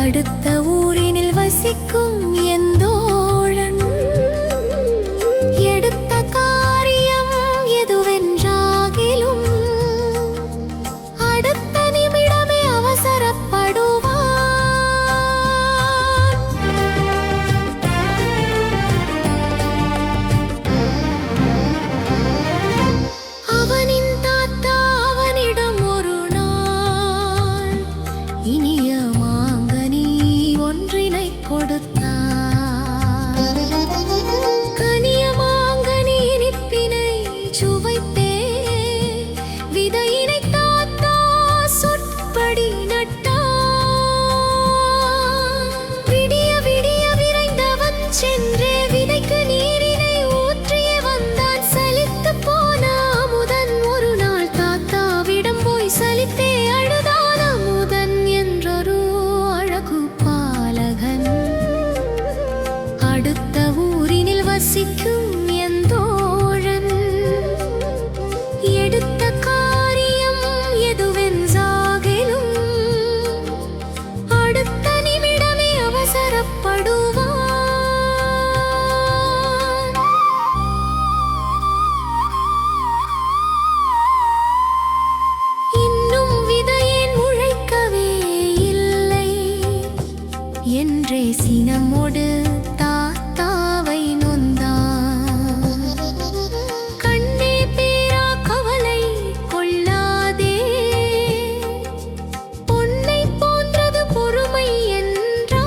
அடுத்த ஊரினில் வசிக்கும் எந்தோழன் எடுத்த காரியம் எதுவென்றாகிலும் அடுத்த நிமிடமே அவசரப்படுவான். அவனின் தாத்தா அவனிடம் ஒரு நாள் இனிய மாங்கனி ஒன்றினை கொடுத்தார். கனிய மாங்கனி இனிப்பினை சுவைத்தே விதையினை தாத்தா சொற்படி நட்டார். விடிய விடிய விரைந்தவன் சென்றே விதைக்கு நீரினை ஊற்றியே வந்தான். சலித்து போன அமுதன் ஒரு நாள் தாத்தாவிடம் போய் சலித்தே அழுதான். அமுதன் என்றொரு அழகு பாலகன் அடுத்த ஊரினில் வசிக்கும் எந்தோழன் எடுத்த காரியம் எதுவென்றாகிலும் அடுத்த நிமிடமே அவசரப்படுவான். இன்னும் விதையேன் முளைக்கவே இல்லை என்றே சினமோடு தாத்தாவை நொந்தான். கண்ணே பேரா கவலை கொள்ளாதே, பொன்னை போன்றது பொறுமை என்றார்.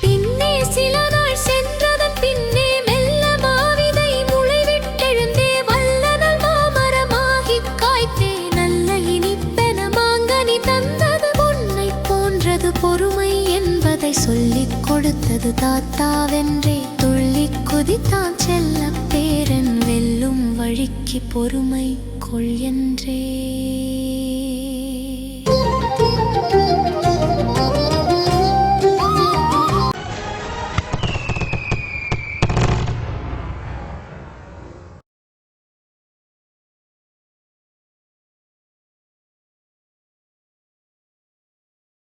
பின்னே சில நாள் சென்றதன் பின்னே மெல்ல மாவிதை முளைவிட்டெழுந்தே வல்லனல் மாமரமாகிக் காய்த்தே நல்ல இனிப்பென மாங்கனி தந்தது. பொன்னை போன்றது பொறுமை என்பதை சொல்லிக் கொடுத்தது தாத்தாவென்றே துள்ளிக் குதித்தான் செல்லப் பேரன். வெல்லும் வழிக்கு பொறுமை கொள் என்றே.